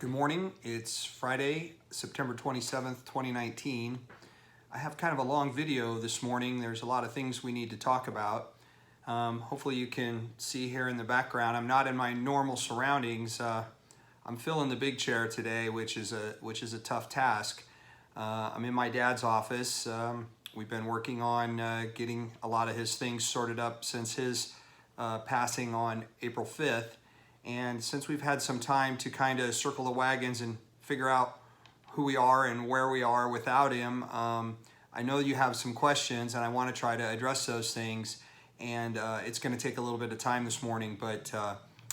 Good morning. It's Friday, September 27th, 2019. I have kind of a long video this morning. There's a lot of things we need to talk about. Hopefully you can see here in the background, I'm not in my normal surroundings. I'm filling the big chair today, which is a tough task. I'm in my dad's office. We've been working on getting a lot of his things sorted up since his passing on April 5th. And since we've had some time to kind of circle the wagons and figure out who we are and where we are without him, I know you have some questions and I want to try to address those things. And it's going to take a little bit of time this morning, but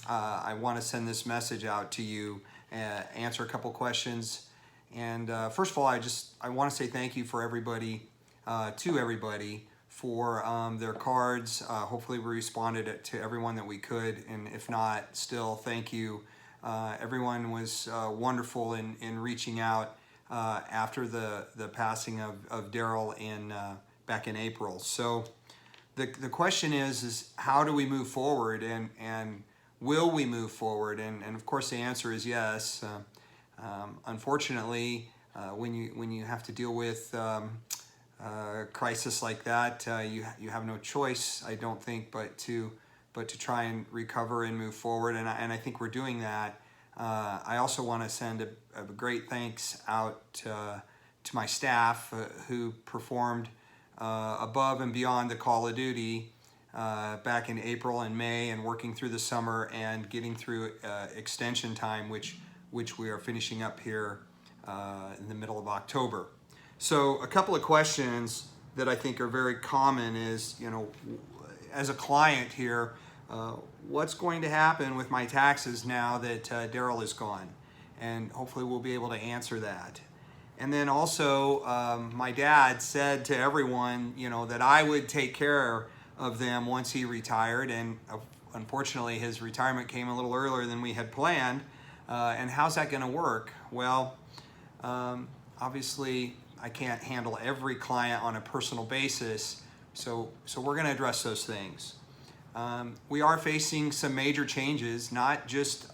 I want to send this message out to you, answer a couple questions. And first of all, I want to say thank you for everybody, to everybody, for their cards. Hopefully we responded to everyone that we could, and if not, still thank you. Everyone was wonderful in reaching out after the passing of Daryl back in April. So the question is how do we move forward, and will we move forward? And of course the answer is yes. Unfortunately, when you have to deal with crisis like that, you have no choice, I don't think, but to try and recover and move forward, and I think we're doing that. I also want to send a great thanks out to my staff who performed above and beyond the call of duty back in April and May, and working through the summer and getting through extension time, which we are finishing up here in the middle of October. So a couple of questions that I think are very common is, as a client here, what's going to happen with my taxes now that Daryl is gone? And hopefully we'll be able to answer that. And then also, my dad said to everyone, that I would take care of them once he retired. And unfortunately, his retirement came a little earlier than we had planned. And how's that going to work? Well, obviously, I can't handle every client on a personal basis, so we're going to address those things. We are facing some major changes, not just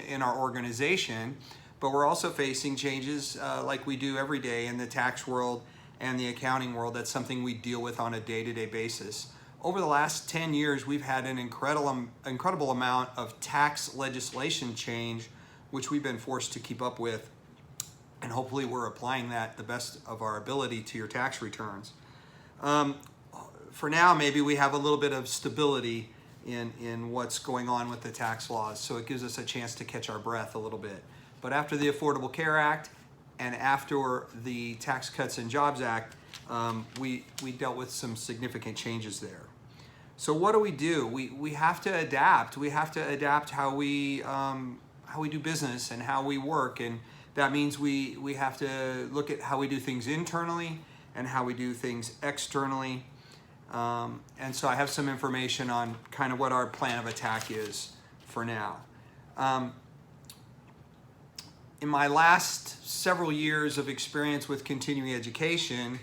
in our organization, but we're also facing changes like we do every day in the tax world and the accounting world. That's something we deal with on a day-to-day basis. Over the last 10 years, we've had an incredible amount of tax legislation change, which we've been forced to keep up with. And hopefully we're applying that the best of our ability to your tax returns. For now, maybe we have a little bit of stability in what's going on with the tax laws, so it gives us a chance to catch our breath a little bit. But after the Affordable Care Act and after the Tax Cuts and Jobs Act, we dealt with some significant changes there. So what do? We have to adapt. We have to adapt how we do business and how we work, and that means we have to look at how we do things internally and how we do things externally. And so I have some information on kind of what our plan of attack is for now. In my last several years of experience with continuing education,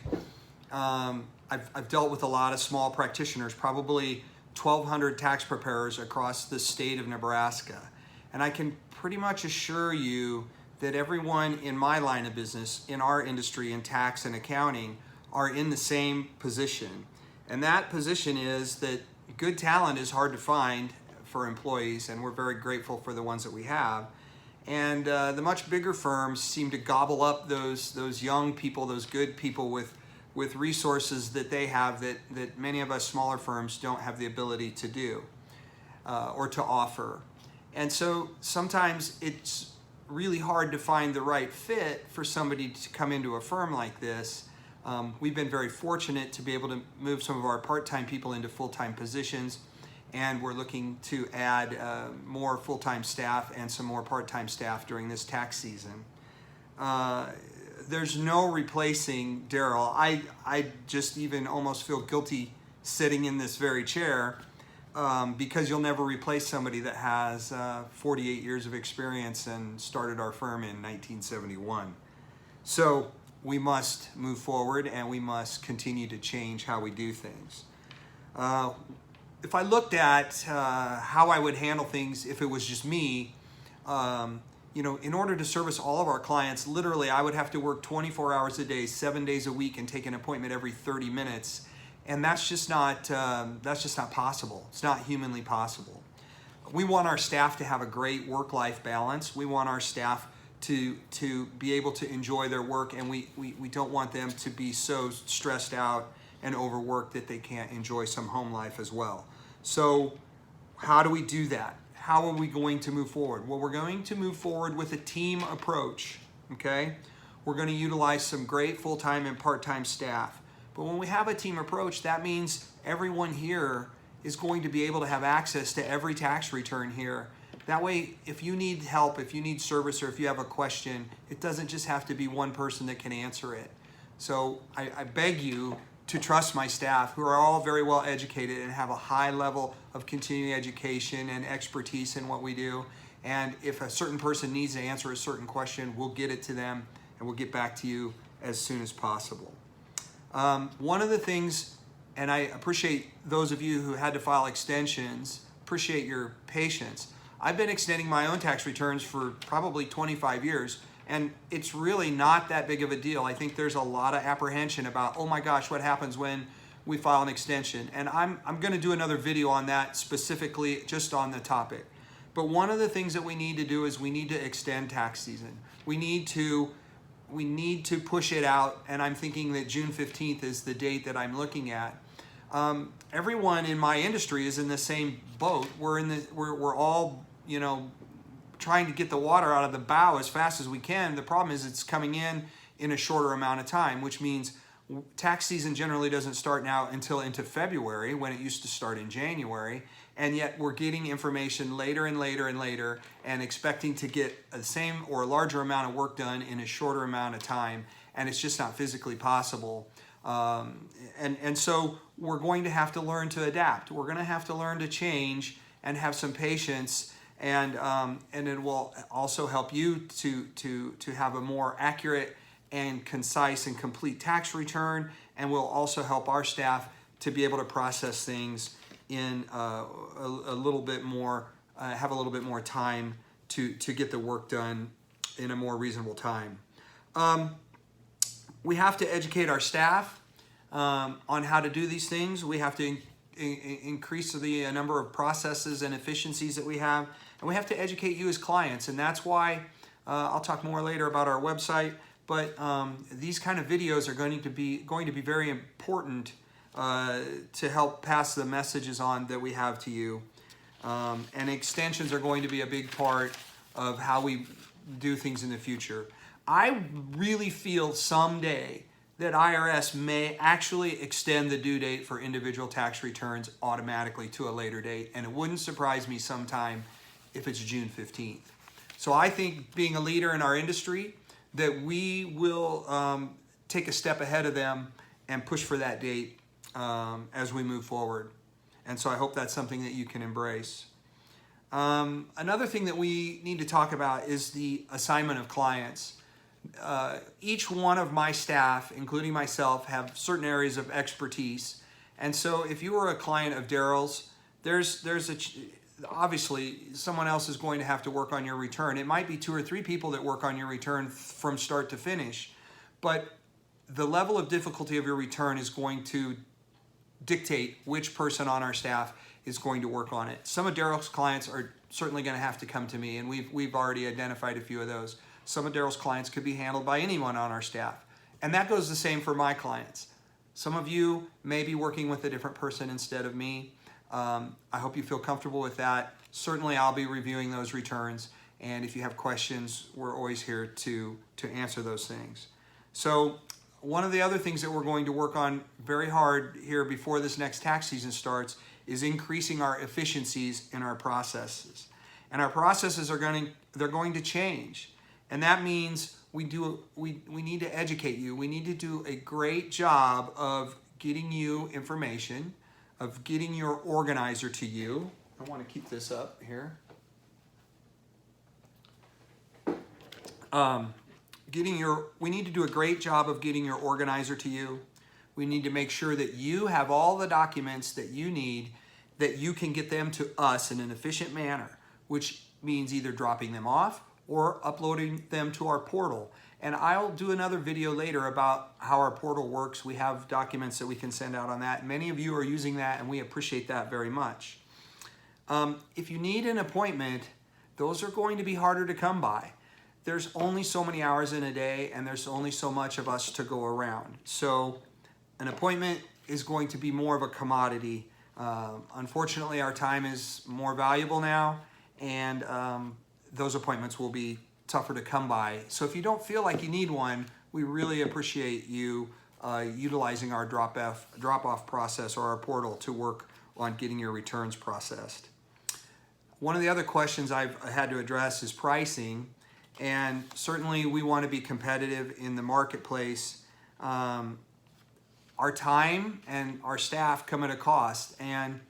I've dealt with a lot of small practitioners, probably 1,200 tax preparers across the state of Nebraska. And I can pretty much assure you that everyone in my line of business, in our industry, in tax and accounting, are in the same position. And that position is that good talent is hard to find for employees, and we're very grateful for the ones that we have. And the much bigger firms seem to gobble up those young people, those good people with resources that they have that many of us smaller firms don't have the ability to do or to offer. And so sometimes it's really hard to find the right fit for somebody to come into a firm like this. We've been very fortunate to be able to move some of our part-time people into full-time positions, and we're looking to add more full-time staff and some more part-time staff during this tax season. There's no replacing Daryl. I just even almost feel guilty sitting in this very chair because you'll never replace somebody that has 48 years of experience and started our firm in 1971. So we must move forward and we must continue to change how we do things. If I looked at how I would handle things if it was just me, you know, in order to service all of our clients, literally I would have to work 24 hours a day, 7 days a week, and take an appointment every 30 minutes. And that's just not possible. It's not humanly possible. We want our staff to have a great work-life balance. We want our staff to be able to enjoy their work, and we don't want them to be so stressed out and overworked that they can't enjoy some home life as well. So how do we do that? How are we going to move forward? Well, we're going to move forward with a team approach, okay? We're going to utilize some great full-time and part-time staff. But when we have a team approach, that means everyone here is going to be able to have access to every tax return here. That way, if you need help, if you need service, or if you have a question, it doesn't just have to be one person that can answer it. So I beg you to trust my staff, who are all very well educated and have a high level of continuing education and expertise in what we do. And if a certain person needs to answer a certain question, we'll get it to them and we'll get back to you as soon as possible. One of the things, and I appreciate those of you who had to file extensions, appreciate your patience. I've been extending my own tax returns for probably 25 years, and it's really not that big of a deal. I think there's a lot of apprehension about, oh my gosh, what happens when we file an extension? And I'm going to do another video on that specifically just on the topic. But one of the things that we need to do is we need to extend tax season. We need to push it out, and I'm thinking that June 15th is the date that I'm looking at. Everyone in my industry is in the same boat. We're all, you know, trying to get the water out of the bow as fast as we can. The problem is it's coming in a shorter amount of time, which means tax season generally doesn't start now until into February, when it used to start in January. And yet we're getting information later and later and later, and expecting to get the same or a larger amount of work done in a shorter amount of time. And it's just not physically possible. And so we're going to have to learn to adapt. We're going to have to learn to change and have some patience. And it will also help you to have a more accurate and concise and complete tax return, and will also help our staff to be able to process things in a little bit more, have a little bit more time to get the work done in a more reasonable time. We have to educate our staff on how to do these things. We have to increase the number of processes and efficiencies that we have, and we have to educate you as clients. And that's why I'll talk more later about our website, but these kind of videos are going to be very important to help pass the messages on that we have to you. And extensions are going to be a big part of how we do things in the future. I really feel someday that IRS may actually extend the due date for individual tax returns automatically to a later date, and it wouldn't surprise me sometime if it's June 15th. So I think, being a leader in our industry, that we will take a step ahead of them and push for that date as we move forward. And so I hope that's something that you can embrace. Another thing that we need to talk about is the assignment of clients. Each one of my staff, including myself, have certain areas of expertise. And so if you were a client of Daryl's, obviously someone else is going to have to work on your return. It might be 2 or 3 people that work on your return from start to finish, but the level of difficulty of your return is going to dictate which person on our staff is going to work on it. Some of Daryl's clients are certainly going to have to come to me, and we've already identified a few of those. Some of Daryl's clients could be handled by anyone on our staff, and that goes the same for my clients. Some of you may be working with a different person instead of me. I hope you feel comfortable with that. Certainly I'll be reviewing those returns, and if you have questions, we're always here to answer those things. So one of the other things that we're going to work on very hard here before this next tax season starts is increasing our efficiencies in our processes. And our processes they're going to change. And that means we need to educate you. We need to do a great job of getting you information, of getting your organizer to you. I want to keep this up here. We need to do a great job of getting your organizer to you. We need to make sure that you have all the documents that you need, that you can get them to us in an efficient manner, which means either dropping them off or uploading them to our portal. And I'll do another video later about how our portal works. We have documents that we can send out on that. Many of you are using that, and we appreciate that very much. If you need an appointment, those are going to be harder to come by. There's only so many hours in a day, and there's only so much of us to go around. So an appointment is going to be more of a commodity. Unfortunately, our time is more valuable now, and those appointments will be tougher to come by. So if you don't feel like you need one, we really appreciate you utilizing our drop-off process or our portal to work on getting your returns processed. One of the other questions I've had to address is pricing, and certainly we want to be competitive in the marketplace. Our time and our staff come at a cost, and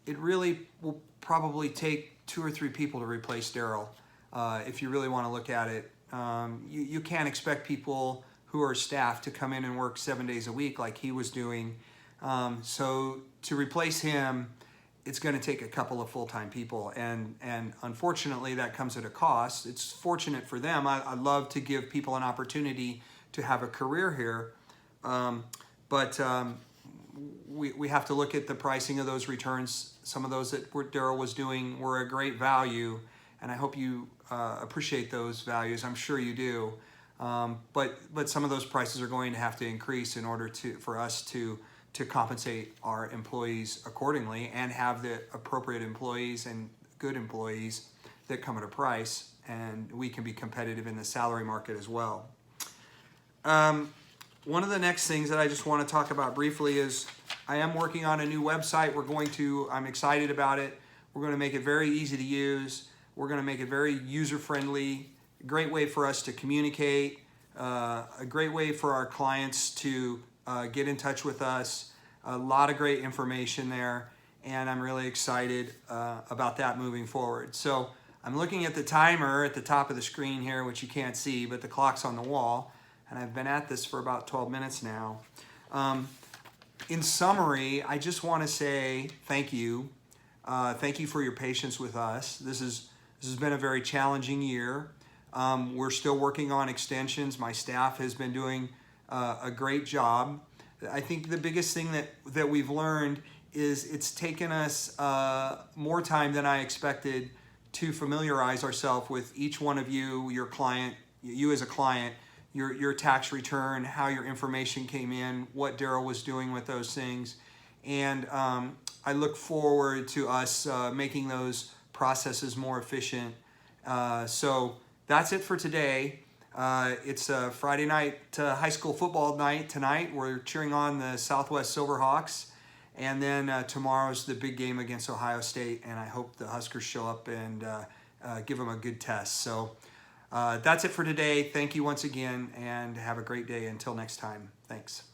it really will probably take 2 or 3 people to replace Daryl. If you really want to look at it, you can't expect people who are staff to come in and work 7 days a week like he was doing. So to replace him, it's going to take a couple of full-time people, and unfortunately that comes at a cost. It's fortunate for them. I love to give people an opportunity to have a career here, but we have to look at the pricing of those returns. Some of those that Daryl was doing were a great value, and I hope you appreciate those values. I'm sure you do. But some of those prices are going to have to increase in order for us to compensate our employees accordingly and have the appropriate employees and good employees that come at a price, and we can be competitive in the salary market as well. One of the next things that I just want to talk about briefly is I am working on a new website. I'm excited about it. We're going to make it very easy to use. We're going to make it very user-friendly, a great way for us to communicate, a great way for our clients to get in touch with us. A lot of great information there, and I'm really excited about that moving forward. So I'm looking at the timer at the top of the screen here, which you can't see, but the clock's on the wall, and I've been at this for about 12 minutes now. In summary, I just want to say thank you. Thank you for your patience with us. This has been a very challenging year. We're still working on extensions. My staff has been doing a great job. I think the biggest thing that we've learned is it's taken us more time than I expected to familiarize ourselves with each one of you, your client, you as a client, your tax return, how your information came in, what Daryl was doing with those things. And I look forward to us making those processes more efficient. So that's it for today. It's a Friday night high school football night tonight. We're cheering on the Southwest Silverhawks. And then tomorrow's the big game against Ohio State, and I hope the Huskers show up and give them a good test. So that's it for today. Thank you once again, and have a great day. Until next time. Thanks.